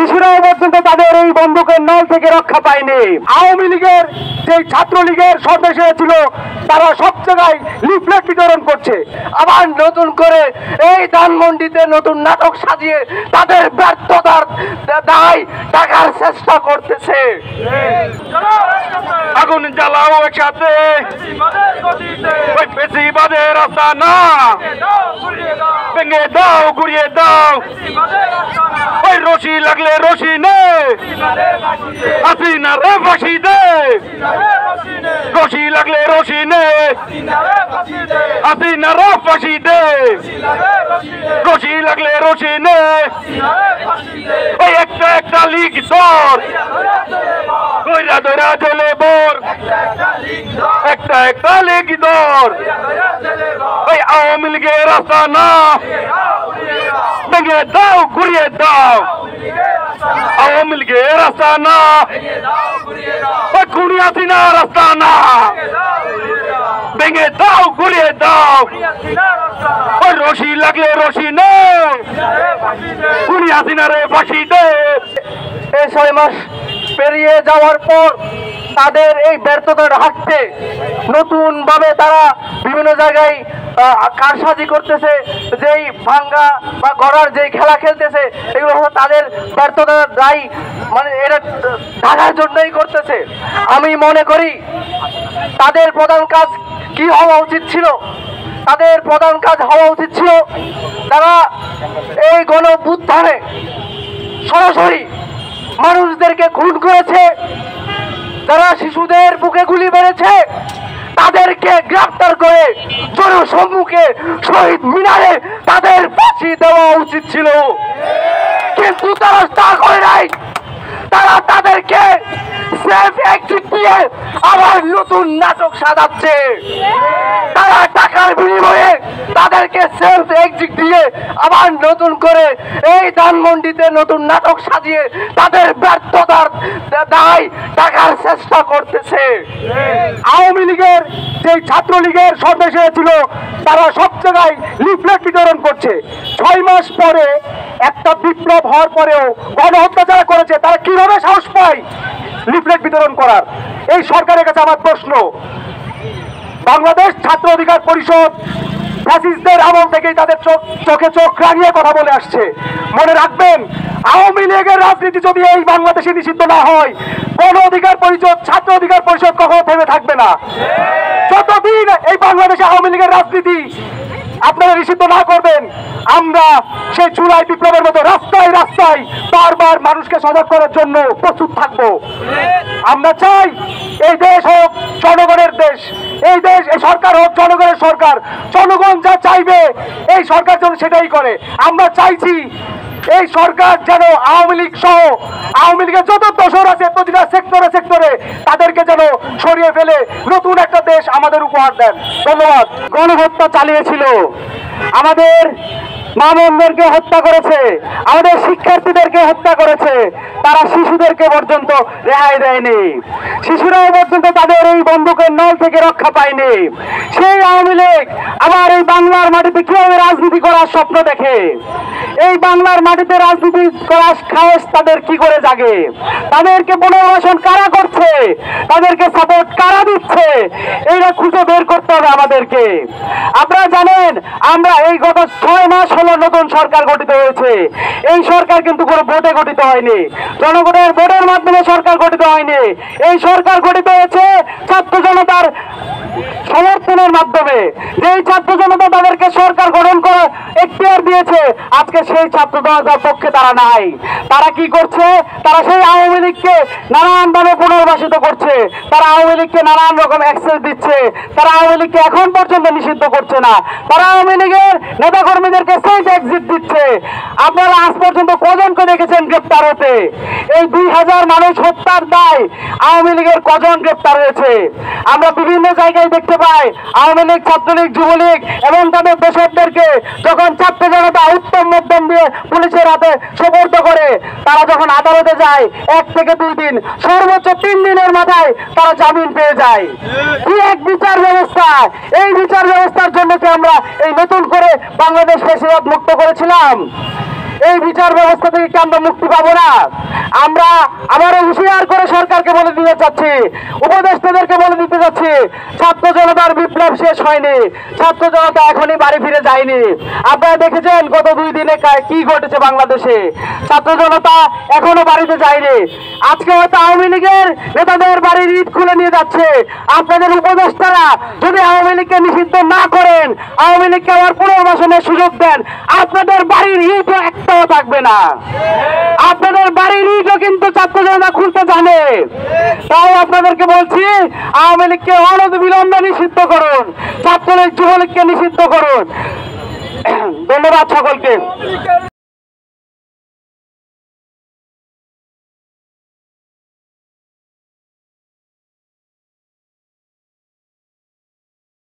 শিশুরাও পর্যন্ত তাদের এই বন্দুকের নল থেকে রক্ষা পায়নি। আওয়ামী লীগের যে ছাত্রলীগের সদস্য ছিল তারা সব জায়গায় লিফলেট বিতরণ করছে, আবার নতুন করে এই ধানমন্ডিতে নতুন নাটক সাজিয়ে তাদের ব্যর্থতার দায় ঢাকার চেষ্টা করতেছে। আগুন জ্বালাও একসাথে, ওই বেশিবাদের রাস্তা না ভেঙে দাও, ঘুরিয়ে দাও। ওই রশি লাগলে রশি নে, হাসিনা রে ফাঁসি দে। রশি লাগলে রশি নে, হাসিনা রে ফাঁসি দে। রশি লাগলে রশি নে, ওই একটা একটা লিগ ধর, কইরা ধরা চলে বর। একটা একটা লিগ ধর, ওই আওয়ামী লীগের রাস্তা না ভেঙে দাও, ঘুরিয়ে দাও। আওয়ামী লীগের রাস্তা না, ওই খুনি হাসিনা রাস্তা না ভেঙে দাও, ঘুরিয়ে দাও। ওই রশি লাগলে রশি নে, খুনি হাসিনা রে ফাঁসি দে। এই 6 মাস পেরিয়ে যাওয়ার পর তাদের এই ব্যর্থতা ঢাকতে নতুন ভাবে তারা বিভিন্ন জায়গায় কারসাজি করতেছে, যেই ভাঙ্গা বা গড়ার যেই খেলা খেলতেছে এগুলো তাদের ব্যর্থতার দায়ী, মানে এটা ঢাকার জন্যই করতেছে। আমি মনে করি তাদের প্রধান কাজ কি হওয়া উচিত ছিল, তাদের প্রধান কাজ হওয়া উচিত ছিল তারা এই গণঅভ্যুত্থানে সরাসরি মানুষদেরকে খুন করেছে, যারা শিশুদের বুকে গুলি মেরেছে তাদেরকে গ্রেফতার করে জনসম্মুখে শহীদ মিনারে তাদের ফাঁসি দেওয়া উচিত ছিল, কিন্তু তারা তা করে নাই। তারা তাদেরকে সেফ এক্সিট দিয়ে আবার নতুন নাটক সাজাচ্ছে। তারা টাকার বিনিময়ে তাদেরকে সেলফ এক্সিট দিয়ে আবার নতুন করে এই ধানমন্ডিতে নতুন নাটক সাজিয়ে তাদের ব্যর্থতার দায় ঢাকার চেষ্টা করতেছে। আওয়ামী লীগের যে ছাত্রলীগের সদস্য ছিল তারা সব জায়গায় লিফলেট বিতরণ করছে। 6 মাস পরে একটা বিপ্লব হওয়ার পরেও গণহত্যা যারা করেছে তারা কিভাবে সাহস পায় লিফলেট বিতরণ করার? এই সরকারের কাছে আমার প্রশ্ন। বাংলাদেশ ছাত্র অধিকার পরিষদ ফ্যাসিস্টদের আমল থেকেই তাদের চোখে চোখ রাঙিয়ে কথা বলে আসছে। মনে রাখবেন, আওয়ামী লীগের রাজনীতি যদি এই বাংলাদেশে নিষিদ্ধ না হয়, গণ অধিকার পরিষদ, ছাত্র অধিকার পরিষদ কখনো থেমে থাকবে না। যতদিন এই বাংলাদেশে আওয়ামী লীগের রাজনীতি আপনারা নিষিদ্ধ না করবেন, আমরা সেই জুলাই বিপ্লবের মতো রাস্তায় রাস্তায় বারবার মানুষকে সজাগ করার জন্য প্রস্তুত থাকবো। আমরা চাই এই দেশ হোক জনগণের দেশ, এই দেশ, এই সরকার হোক জনগণের সরকার। জনগণ যা চাইবে এই সরকার যেন সেটাই করে। আমরা চাইছি এই সরকার যেন আওয়ামী লীগ সহ আওয়ামী লীগের যত দোসর আছে প্রতিটা সেক্টরে সেক্টরে তাদেরকে যেন সরিয়ে ফেলে নতুন একটা দেশ আমাদের উপহার দেন। ধন্যবাদ। গণহত্যা চালিয়েছিল, আমাদের মা বোনদেরকে হত্যা করেছে, আমাদের শিক্ষার্থীদেরকে হত্যা করেছে, তারা শিশুদেরকে পর্যন্ত রেহাই দেয়নি। শিশুরাও পর্যন্ত তাদের এই বন্দুকের নল থেকে রক্ষা পায়নি। সেই আওয়ামী লীগ আবার এই বাংলার মাটিতে কিভাবে রাজনীতি করার স্বপ্ন দেখে, এই বাংলার মাটিতে রাজনীতি করার সাহস তাদের কি করে জাগে? তাদেরকে পুনর্বাসন কারা করছে, তাদেরকে সাপোর্ট কারা দিচ্ছে, এইটা খুঁজে বের করতে হবে আমাদেরকে। আপনারা জানেন, আমরা এই গত 6 মাস হলো নতুন সরকার গঠিত হয়েছে। এই সরকার কিন্তু কোনো ভোটে গঠিত হয়নি, জনগণের ভোটের মাধ্যমে সরকার গঠিত হয়নি। এই সরকার গঠিত হয়েছে ছাত্র জনতার সমর্থনের মাধ্যমে। যেই ছাত্র জনতা তাদেরকে সরকার গঠন করার এখতিয়ার দিয়েছে, আজকে সেই ছাত্র জনতার পক্ষে তারা নাই। তারা কি করছে? তারা সেই আওয়ামী লীগকে নানানভাবে পুনর্বাসিত করছে, তারা আওয়ামী লীগকে নানান রকম অ্যাক্সেস দিচ্ছে, তারা আওয়ামী লীগকে এখন পর্যন্ত নিষিদ্ধ করছে না, তারা আওয়ামী লীগের নেতাকর্মীদেরকে সেফ এক্সিট দিচ্ছে। আপনারা আজ পর্যন্ত কজনকে দেখেছেন গ্রেপ্তার হতে? এই 2000 মানুষ হত্যার দায় আওয়ামী লীগের কজন গ্রেপ্তার হয়েছে? আমরা বিভিন্ন জায়গায় দেখতে পাই আওয়ামী লীগ, ছাত্রলীগ, যুবলীগ এবং তাদের দোসরদেরকে যখন ছাত্র জনতা উত্তম মধ্যম দিয়ে পুলিশের হাতে সোপর্দ করে, তারা যখন আদালতে যায় 1 থেকে 2 দিন, সর্বোচ্চ 3 দিনের মাথায় তারা জামিন পেয়ে যায়। কি এক বিচার ব্যবস্থা! এই বিচার ব্যবস্থার জন্য কি আমরা এই নতুন করে বাংলাদেশ ফ্যাসিবাদ মুক্ত করেছিলাম? এই বিচার ব্যবস্থা থেকে কি আমরা মুক্তি পাবো না? আমরা আবারও হুঁশিয়ার করে সরকারকে বলে দিতে চাচ্ছি, উপদেষ্টাদেরকে বলে দিতে চাচ্ছি, ছাত্র জনতার বিপ্লব শেষ হয়নি, ছাত্র জনতা এখনই বাড়ি ফিরে যায়নি। আপনারা দেখেছেন গত 2 দিনে কি ঘটেছে বাংলাদেশে, ছাত্র জনতা এখনো বাড়িতে যায়নি। আজকে হয়তো আওয়ামী লীগের নেতাদের বাড়ির ইট খুলে নিয়ে যাচ্ছে। আপনাদের উপদেষ্টারা যদি আওয়ামী লীগকে নিষিদ্ধ না করেন, আওয়ামী লীগকে আবার পুনর্বাসনের সুযোগ দেন, আপনাদের বাড়ির ইটও একটাও থাকবে না। আপনাদের বাড়ির ইটও কিন্তু ছাত্র জনতা খুলতে জানে। তাই আপনাদেরকে বলছি, আওয়ামী লীগকে অনতিবিলম্বে নিষিদ্ধ করুন, ছাত্রলীগ যুবলীগকে নিষিদ্ধ করুন। ধন্যবাদ সকলকে।